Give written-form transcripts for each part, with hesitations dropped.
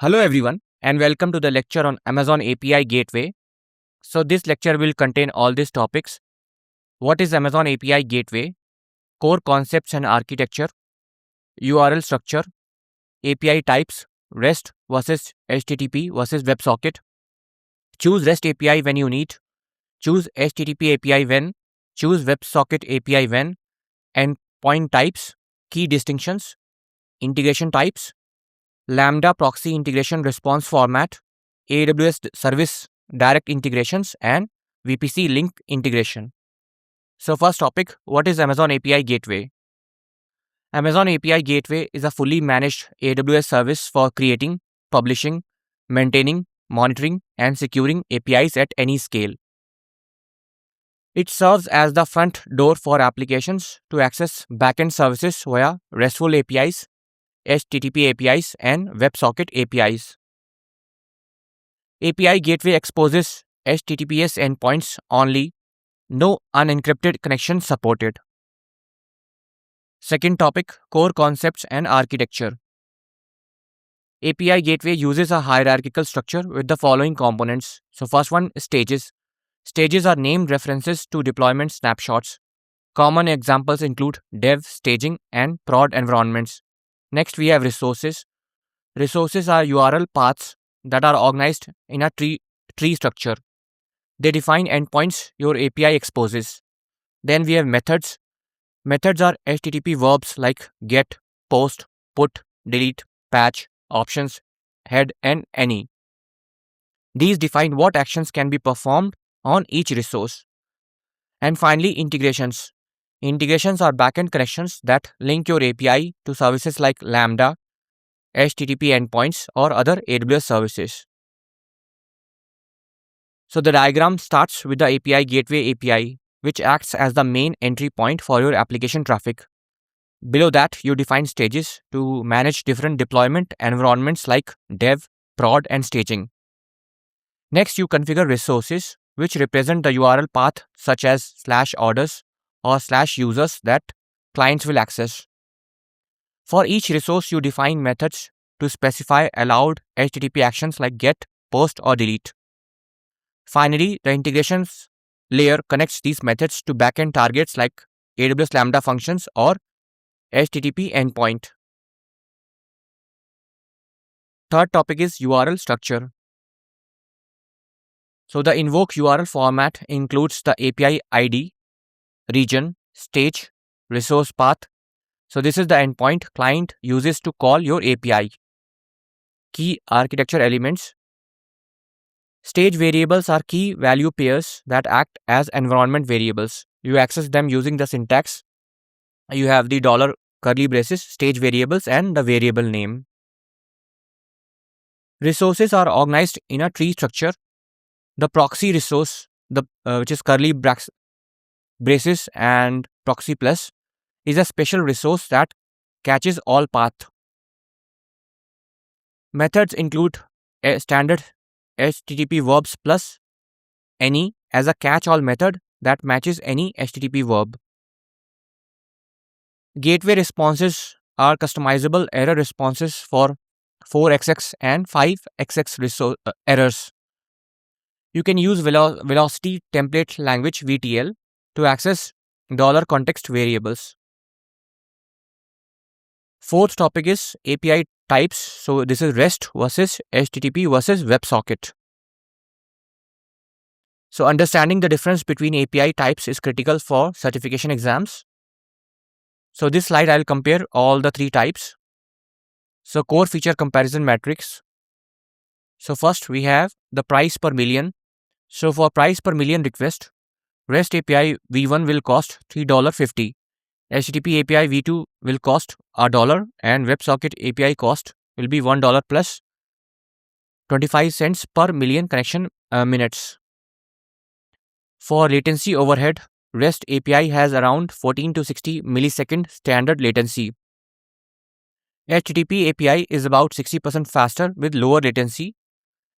Hello everyone and welcome to the lecture on Amazon API Gateway. So this lecture will contain all these topics. What is Amazon API Gateway? Core concepts and architecture, URL structure, API types, REST versus HTTP versus WebSocket. Choose REST API when you need. Choose HTTP API when. Choose WebSocket API when. Endpoint types, key distinctions, integration types, Lambda proxy integration response format, AWS service direct integrations, and VPC link integration. So first topic, what is Amazon API Gateway? Amazon API Gateway is a fully managed AWS service for creating, publishing, maintaining, monitoring, and securing APIs at any scale. It serves as the front door for applications to access backend services via RESTful APIs, HTTP APIs, and WebSocket APIs. API Gateway exposes HTTPS endpoints only, no unencrypted connection supported. Second topic, core concepts and architecture. API Gateway uses a hierarchical structure with the following components. So first one, stages. Stages are named references to deployment snapshots. Common examples include dev, staging, and prod environments. Next, we have resources. Resources are URL paths that are organized in a tree structure. They define endpoints your API exposes. Then we have methods. Methods are HTTP verbs like get, post, put, delete, patch, options, head, and any. These define what actions can be performed on each resource. And finally, integrations. Integrations are backend connections that link your API to services like Lambda, HTTP endpoints, or other AWS services. So the diagram starts with the API Gateway API, which acts as the main entry point for your application traffic. Below that, you define stages to manage different deployment environments like dev, prod, and staging. Next, you configure resources, which represent the URL path such as /orders or /users that clients will access. For each resource, you define methods to specify allowed HTTP actions like get, post, or delete. Finally, the integrations layer connects these methods to backend targets like AWS Lambda functions or HTTP endpoint. Third topic is URL structure. So the invoke URL format includes the API ID, region, stage, resource path. So this is the endpoint client uses to call your API. Key architecture elements. Stage variables are key value pairs that act as environment variables. You access them using the syntax. You have the $curly braces, stage variables, and the variable name. Resources are organized in a tree structure. The proxy resource, which is curly braces and proxy plus, is a special resource that catches all path. Methods include a standard HTTP verbs plus any as a catch-all method that matches any HTTP verb. Gateway responses are customizable error responses for 4xx and 5xx errors. You can use velocity template language VTL to access $context variables. Fourth topic is API types. So this is REST versus HTTP versus WebSocket. So understanding the difference between API types is critical for certification exams. So this slide I'll compare all the three types. So core feature comparison matrix. So first we have the price per million. So for price per million request, REST API v1 will cost $3.50. HTTP API v2 will cost $1 and WebSocket API cost will be $1 plus 25 cents per million connection minutes. For latency overhead, REST API has around 14 to 60 millisecond standard latency. HTTP API is about 60% faster with lower latency,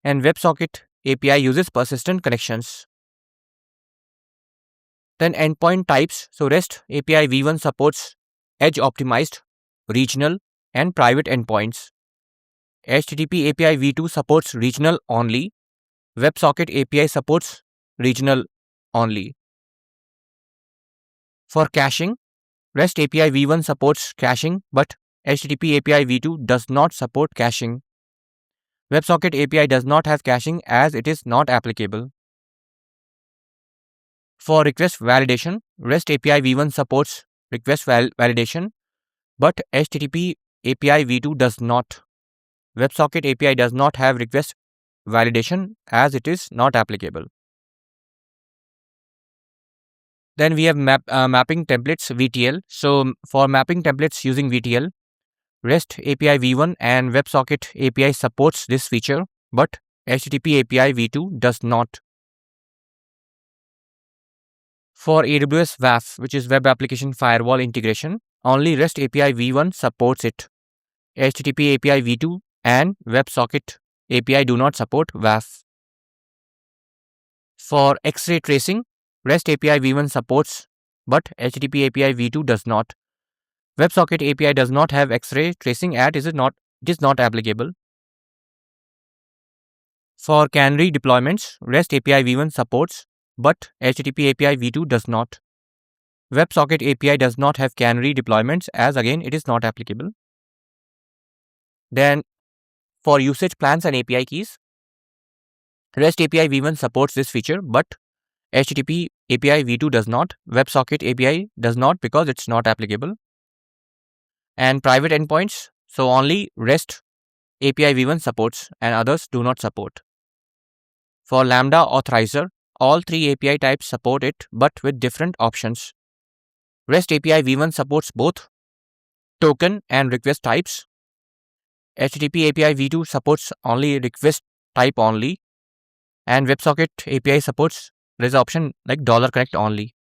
and WebSocket API uses persistent connections. Then endpoint types. So REST API v1 supports edge optimized, regional, and private endpoints. HTTP API v2 supports regional only. WebSocket API supports regional only. For caching, REST API v1 supports caching, but HTTP API v2 does not support caching. WebSocket API does not have caching as it is not applicable. For request validation, REST API v1 supports request validation, but HTTP API v2 does not. WebSocket API does not have request validation as it is not applicable. Then we have mapping templates VTL. So for mapping templates using VTL, REST API v1 and WebSocket API supports this feature, but HTTP API v2 does not. For AWS WAF, which is Web Application Firewall Integration, only REST API v1 supports it. HTTP API v2 and WebSocket API do not support WAF. For X-ray tracing, REST API v1 supports, but HTTP API v2 does not. WebSocket API does not have X-ray tracing as it is not applicable. For canary deployments, REST API v1 supports, but HTTP API v2 does not. WebSocket API does not have canary deployments as again it is not applicable. Then for usage plans and API keys, REST API v1 supports this feature, but HTTP API v2 does not. WebSocket API does not because it's not applicable. And private endpoints, so only REST API v1 supports and others do not support. For Lambda authorizer, all three API types support it but with different options. REST API v1 supports both token and request types. HTTP API v2 supports only request type only, and WebSocket API supports there is an option like $connect only.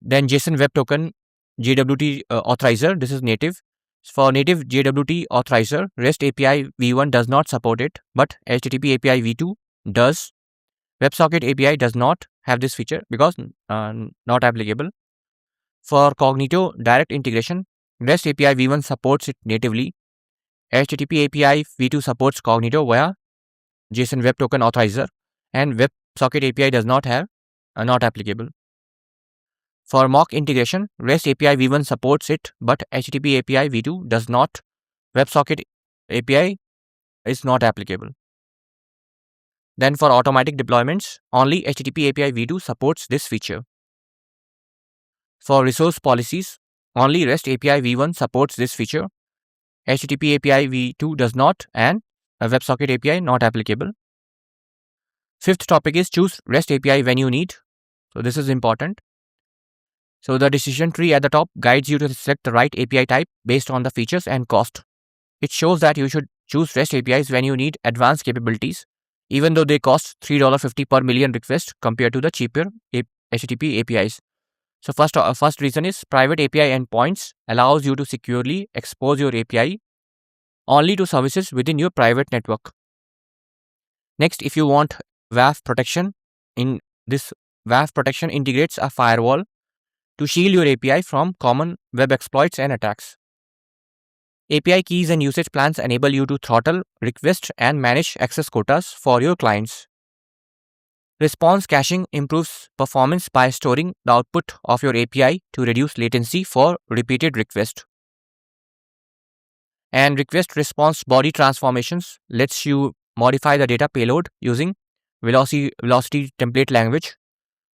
Then JSON Web Token JWT authorizer, this is native. For native JWT authorizer, REST API v1 does not support it, but HTTP API v2 does. WebSocket API does not have this feature because not applicable. For Cognito direct integration, REST API v1 supports it natively. HTTP API v2 supports Cognito via JSON Web Token authorizer, and WebSocket API does not have not applicable. For mock integration, REST API v1 supports it, but HTTP API v2 does not. WebSocket API is not applicable. Then for automatic deployments, only HTTP API v2 supports this feature. For resource policies, only REST API v1 supports this feature. HTTP API v2 does not, and WebSocket API not applicable. Fifth topic is choose REST API when you need. So this is important. So the decision tree at the top guides you to select the right API type based on the features and cost. It shows that you should choose REST APIs when you need advanced capabilities, even though they cost $3.50 per million requests compared to the cheaper HTTP APIs. So first reason is private API endpoints allows you to securely expose your API only to services within your private network. Next, if you want WAF protection, in this WAF protection integrates a firewall to shield your API from common web exploits and attacks. API keys and usage plans enable you to throttle, request, and manage access quotas for your clients. Response caching improves performance by storing the output of your API to reduce latency for repeated requests. And request response body transformations lets you modify the data payload using velocity template language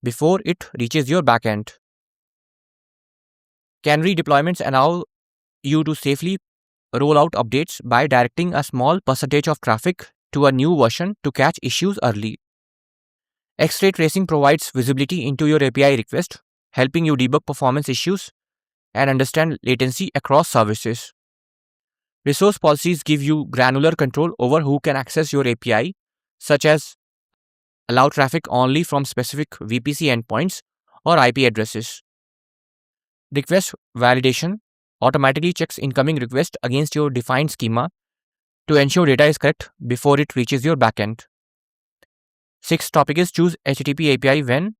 before it reaches your backend. Canary deployments allow you to safely roll out updates by directing a small percentage of traffic to a new version to catch issues early. X-ray tracing provides visibility into your API request, helping you debug performance issues and understand latency across services. Resource policies give you granular control over who can access your API, such as allow traffic only from specific VPC endpoints or IP addresses. Request validation automatically checks incoming requests against your defined schema to ensure data is correct before it reaches your backend. Sixth topic is choose HTTP API when.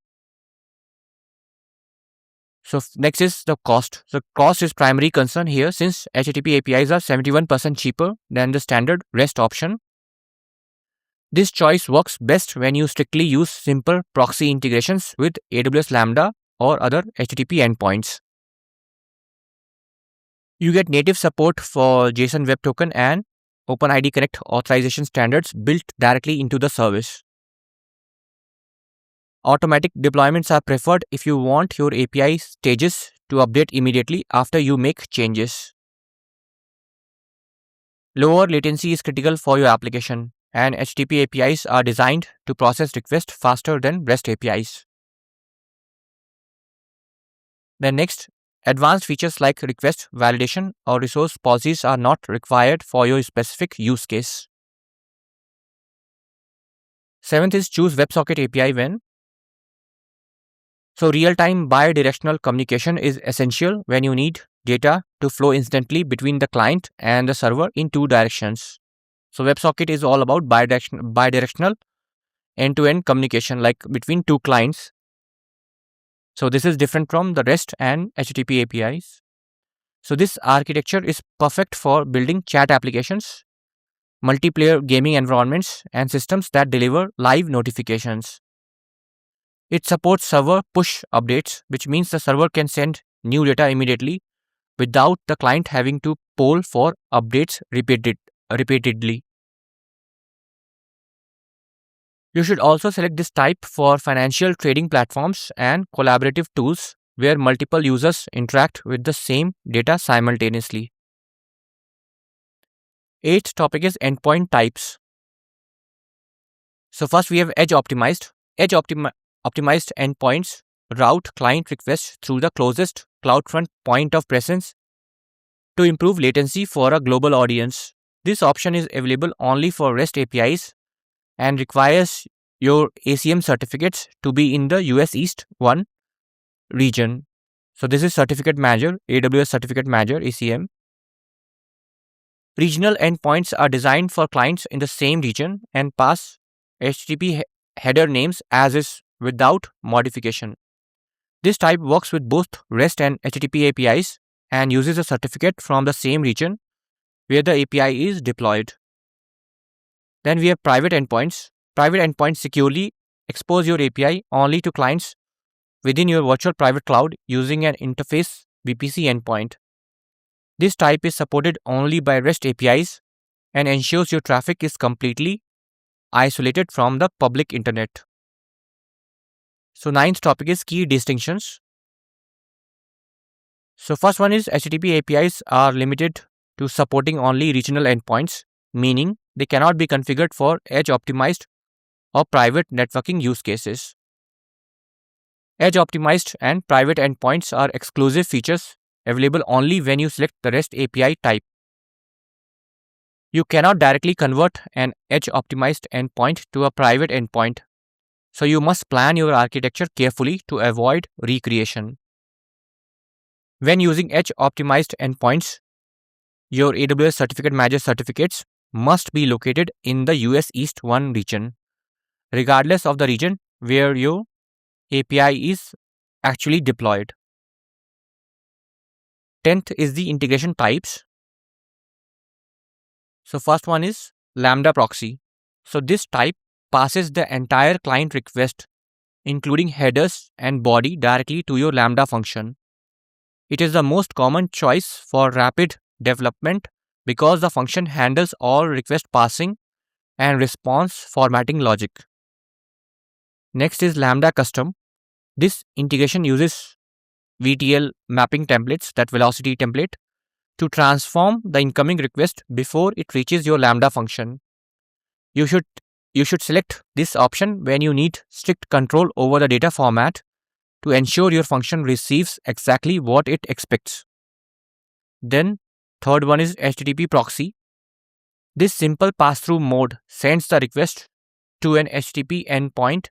So next is the cost. So cost is primary concern here since HTTP APIs are 71% cheaper than the standard REST option. This choice works best when you strictly use simple proxy integrations with AWS Lambda or other HTTP endpoints. You get native support for JSON Web Token and OpenID Connect authorization standards built directly into the service. Automatic deployments are preferred if you want your API stages to update immediately after you make changes. Lower latency is critical for your application, and HTTP APIs are designed to process requests faster than REST APIs. Then next, advanced features like request validation or resource policies are not required for your specific use case. Seventh is choose WebSocket API when. So real-time bidirectional communication is essential when you need data to flow instantly between the client and the server in two directions. So WebSocket is all about bidirectional end-to-end communication like between two clients. So this is different from the REST and HTTP APIs. So this architecture is perfect for building chat applications, multiplayer gaming environments, and systems that deliver live notifications. It supports server push updates, which means the server can send new data immediately without the client having to poll for updates repeatedly. You should also select this type for financial trading platforms and collaborative tools where multiple users interact with the same data simultaneously. Eighth topic is endpoint types. So first we have edge optimized. Optimized endpoints route client requests through the closest CloudFront point of presence to improve latency for a global audience. This option is available only for REST APIs and requires your ACM certificates to be in the US East 1 region. So this is Certificate Manager, AWS Certificate Manager, ACM. Regional endpoints are designed for clients in the same region and pass HTTP header names as is without modification. This type works with both REST and HTTP APIs and uses a certificate from the same region where the API is deployed. Then we have private endpoints. Private endpoints securely expose your API only to clients within your virtual private cloud using an interface VPC endpoint. This type is supported only by REST APIs and ensures your traffic is completely isolated from the public internet. So ninth topic is key distinctions. So first one is HTTP APIs are limited to supporting only regional endpoints, meaning they cannot be configured for edge optimized or private networking use cases. Edge optimized and private endpoints are exclusive features available only when you select the REST API type. You cannot directly convert an edge optimized endpoint to a private endpoint, so you must plan your architecture carefully to avoid recreation. When using edge optimized endpoints, your AWS Certificate Manager certificates must be located in the US East 1 region, regardless of the region where your API is actually deployed. 10th is the integration types. So first one is Lambda proxy. So this type passes the entire client request, including headers and body, directly to your Lambda function. It is the most common choice for rapid development because the function handles all request passing and response formatting logic. Next is Lambda custom. This integration uses VTL mapping templates, that velocity template, to transform the incoming request before it reaches your Lambda function. You should select this option when you need strict control over the data format to ensure your function receives exactly what it expects. Then third one is HTTP proxy. This simple pass-through mode sends the request to an HTTP endpoint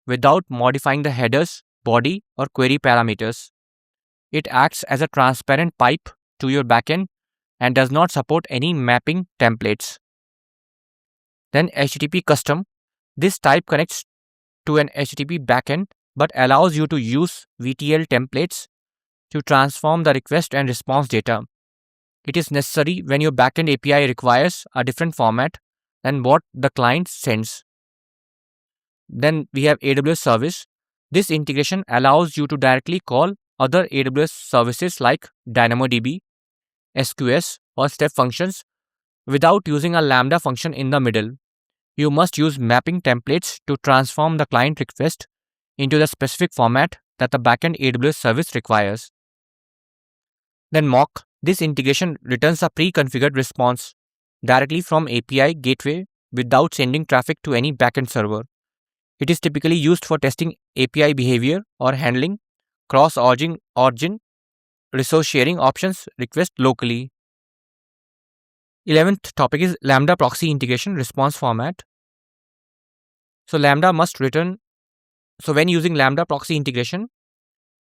without modifying the headers, body, or query parameters. It acts as a transparent pipe to your backend and does not support any mapping templates. Then HTTP custom. This type connects to an HTTP backend but allows you to use VTL templates to transform the request and response data. It is necessary when your backend API requires a different format than what the client sends. Then we have AWS service. This integration allows you to directly call other AWS services like DynamoDB, SQS, or step functions without using a Lambda function in the middle. You must use mapping templates to transform the client request into the specific format that the backend AWS service requires. Then mock. This integration returns a pre-configured response directly from API gateway without sending traffic to any backend server. It is typically used for testing API behavior or handling cross-origin resource sharing options request locally. 11th topic is Lambda proxy integration response format. So Lambda must return. So when using Lambda proxy integration,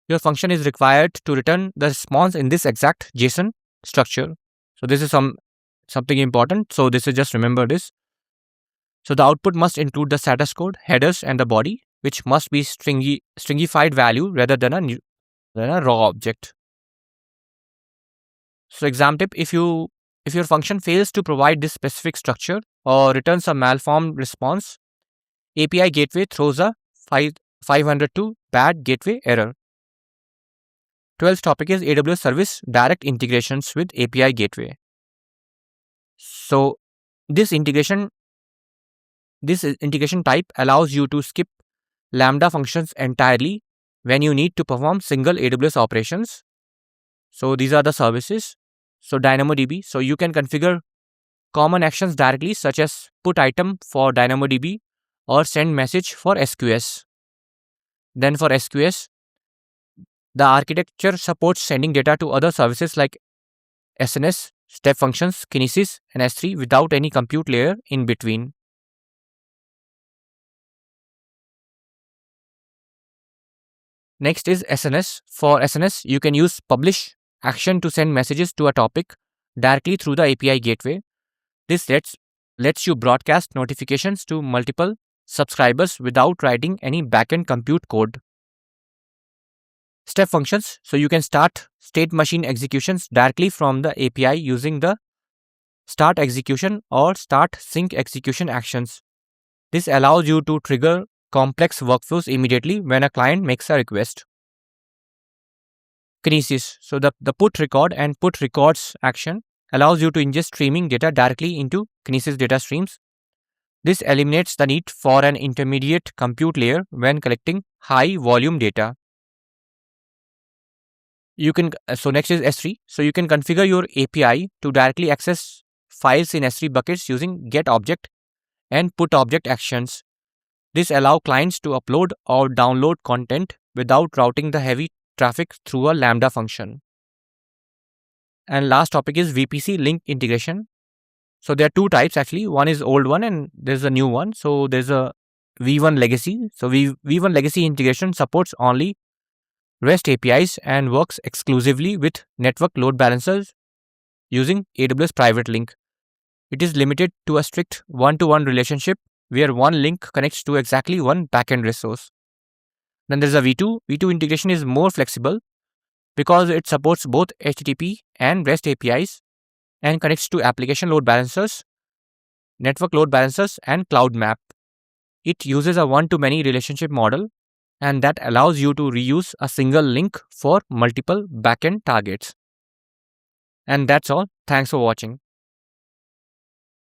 your function is required to return the response in this exact JSON structure. So this is something important. So this is just remember this. So the output must include the status code, headers, and the body, which must be stringified value rather than a raw object. So exam tip: if your function fails to provide this specific structure or returns a malformed response, API gateway throws a 502 bad gateway error. 12th topic is AWS service direct integrations with API gateway. So this integration type allows you to skip Lambda functions entirely when you need to perform single AWS operations. So these are the services. So DynamoDB. So you can configure common actions directly, such as put item for DynamoDB or send message for SQS. Then for SQS, the architecture supports sending data to other services like SNS, step functions, Kinesis, and S3 without any compute layer in between. Next is SNS. For SNS, you can use publish action to send messages to a topic directly through the API gateway. This lets you broadcast notifications to multiple subscribers without writing any backend compute code. Step functions. So you can start state machine executions directly from the API using the start execution or start sync execution actions. This allows you to trigger complex workflows immediately when a client makes a request. Kinesis. So the put record and put records action allows you to ingest streaming data directly into Kinesis data streams. This eliminates the need for an intermediate compute layer when collecting high volume data. So next is S3. So you can configure your API to directly access files in S3 buckets using get object and put object actions. This allows clients to upload or download content without routing the heavy traffic through a Lambda function. And last topic is VPC link integration. So there are two types actually. One is old one and there's a new one. So there's a V1 legacy. So V1 legacy integration supports only REST APIs and works exclusively with network load balancers using AWS private link. It is limited to a strict one-to-one relationship where one link connects to exactly one backend resource. Then there's a V2. V2 integration is more flexible because it supports both HTTP and REST APIs and connects to application load balancers, network load balancers, and cloud map. It uses a one-to-many relationship model, and that allows you to reuse a single link for multiple backend targets. And that's all. Thanks for watching.